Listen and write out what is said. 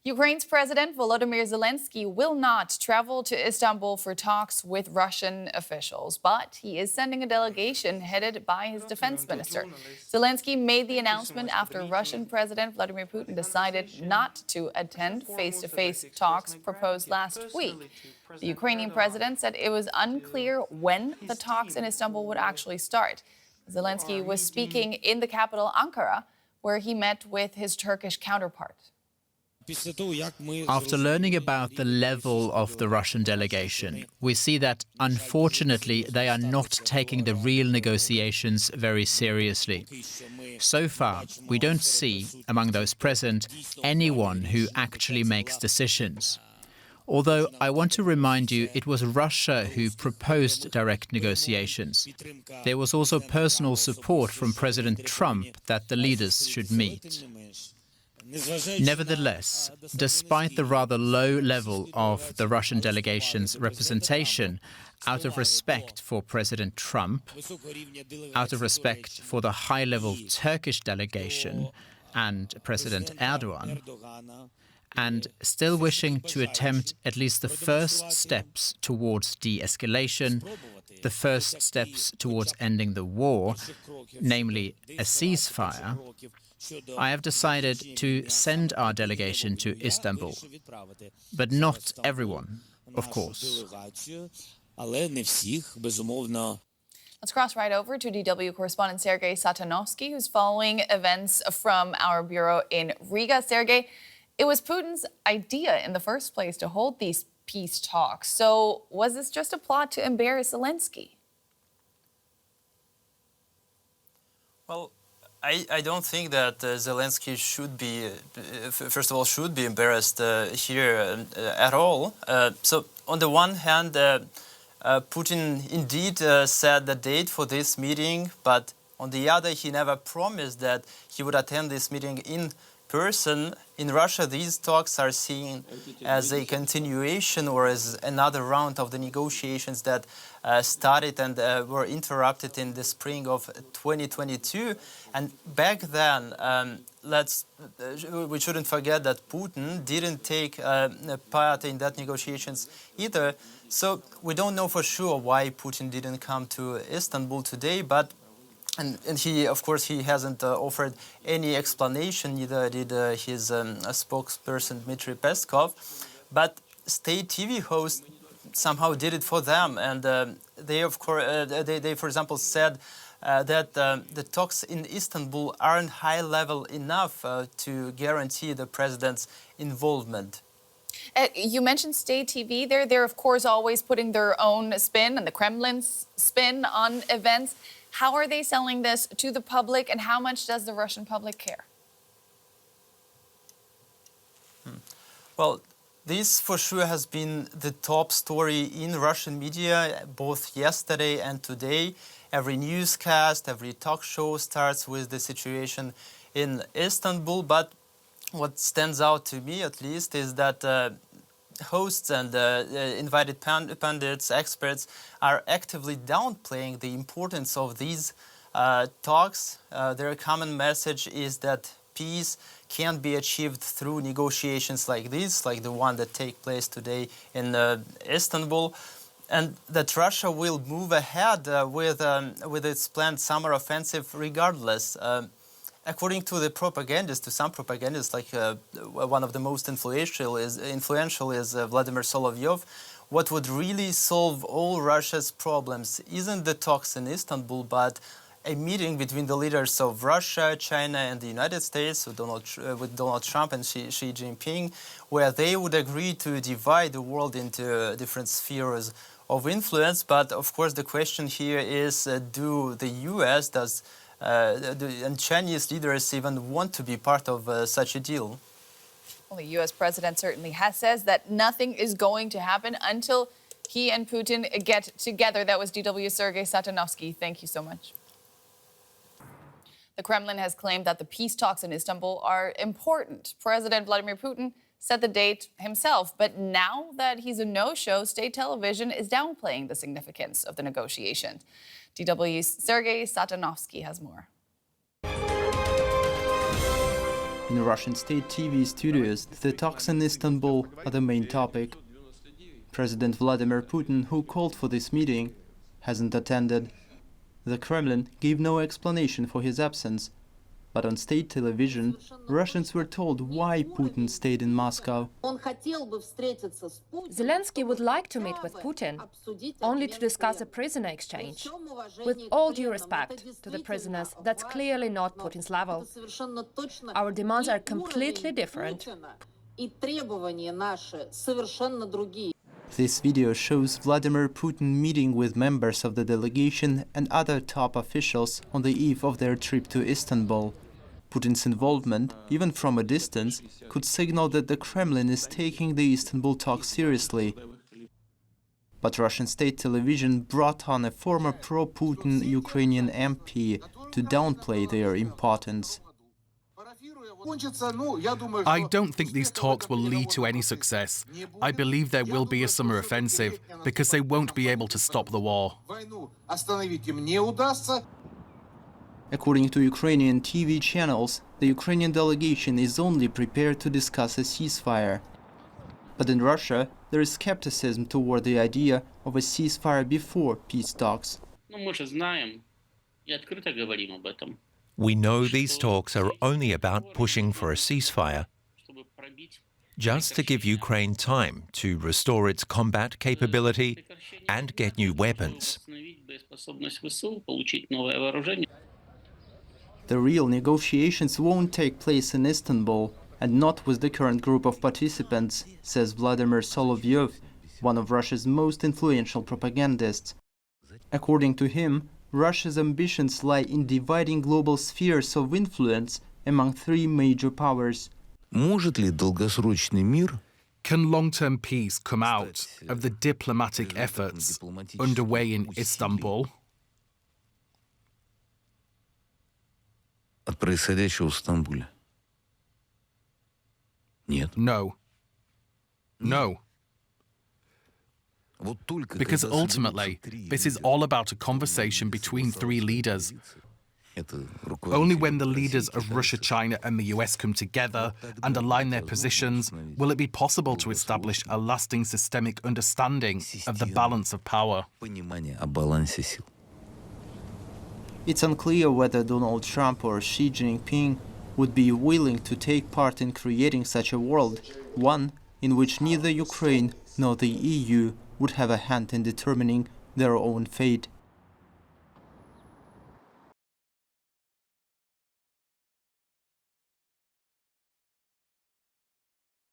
Ukraine's President Volodymyr Zelenskyy will not travel to Istanbul for talks with Russian officials, but he is sending a delegation headed by his defense minister. Zelenskyy made the announcement after Russian President Vladimir Putin decided not to attend face-to-face talks proposed last week. The Ukrainian president said it was unclear when the talks in Istanbul would actually start. Zelenskyy was speaking in the capital, Ankara, where he met with his Turkish counterpart. After learning about the level of the Russian delegation, we see that, unfortunately, they are not taking the real negotiations very seriously. So far, we don't see, among those present, anyone who actually makes decisions. Although I want to remind you, it was Russia who proposed direct negotiations. There was also personal support from President Trump that the leaders should meet. Nevertheless, despite the rather low level of the Russian delegation's representation, out of respect for President Trump, out of respect for the high-level Turkish delegation and President Erdogan, and still wishing to attempt at least the first steps towards de-escalation, the first steps towards ending the war, namely a ceasefire, I have decided to send our delegation to Istanbul. But not everyone, of course. Let's cross right over to DW correspondent Sergei Satanovskii, who's following events from our bureau in Riga. Sergei, it was Putin's idea in the first place to hold these peace talks. So was this just a plot to embarrass Zelenskyy? Well, I don't think that Zelenskyy should be, first of all, should be embarrassed here at all. So on the one hand, Putin indeed set the date for this meeting, but on the other, he never promised that he would attend this meeting in person. In Russia, these talks are seen as a continuation or as another round of the negotiations that started and were interrupted in the spring of 2022. And back then, we shouldn't forget that Putin didn't take part in that negotiations either. So we don't know for sure why Putin didn't come to Istanbul today, but And he, of course, he hasn't offered any explanation, neither did his spokesperson Dmitry Peskov. But state TV hosts somehow did it for them, and they, of course, they, for example, said that the talks in Istanbul aren't high level enough to guarantee the president's involvement. You mentioned state TV there. They're, of course, always putting their own spin and the Kremlin's spin on events. How are they selling this to the public, and how much does the Russian public care? Well, this for sure has been the top story in Russian media, both yesterday and today. Every newscast, every talk show starts with the situation in Istanbul. But what stands out to me, at least, is that hosts and invited pundits, experts, are actively downplaying the importance of these talks. Their common message is that peace can be achieved through negotiations like this, like the one that take place today in Istanbul, and that Russia will move ahead with its planned summer offensive regardless. According to the propagandists, to some propagandists, like one of the most influential is Vladimir Solovyov, what would really solve all Russia's problems isn't the talks in Istanbul, but a meeting between the leaders of Russia, China, and the United States, with Donald Trump and Xi Jinping, where they would agree to divide the world into different spheres of influence. But of course, the question here is: do the U.S. and Chinese leaders even want to be part of such a deal? Well, the U.S. president certainly says that nothing is going to happen until he and Putin get together. That was DW's Sergei Satanovskii. Thank you so much. The Kremlin has claimed that the peace talks in Istanbul are important. President Vladimir Putin set the date himself, but now that he's a no-show, state television is downplaying the significance of the negotiations. DW's Sergei Satanovskii has more. In Russian state TV studios, the talks in Istanbul are the main topic. President Vladimir Putin, who called for this meeting, hasn't attended. The Kremlin gave no explanation for his absence, but on state television, Russians were told why Putin stayed in Moscow. Zelenskyy would like to meet with Putin, only to discuss a prisoner exchange. With all due respect to the prisoners, that's clearly not Putin's level. Our demands are completely different. This video shows Vladimir Putin meeting with members of the delegation and other top officials on the eve of their trip to Istanbul. Putin's involvement, even from a distance, could signal that the Kremlin is taking the Istanbul talks seriously. But Russian state television brought on a former pro-Putin Ukrainian MP to downplay their importance. I don't think these talks will lead to any success. I believe there will be a summer offensive because they won't be able to stop the war. According to Ukrainian TV channels, the Ukrainian delegation is only prepared to discuss a ceasefire. But in Russia, there is skepticism toward the idea of a ceasefire before peace talks. We know these talks are only about pushing for a ceasefire, just to give Ukraine time to restore its combat capability and get new weapons. The real negotiations won't take place in Istanbul, and not with the current group of participants, says Vladimir Solovyov, one of Russia's most influential propagandists. According to him, Russia's ambitions lie in dividing global spheres of influence among three major powers. Can long-term peace come out of the diplomatic efforts underway in Istanbul? No. No. Because ultimately, this is all about a conversation between three leaders. Only when the leaders of Russia, China and the US come together and align their positions will it be possible to establish a lasting systemic understanding of the balance of power. It's unclear whether Donald Trump or Xi Jinping would be willing to take part in creating such a world, one in which neither Ukraine nor the EU would have a hand in determining their own fate.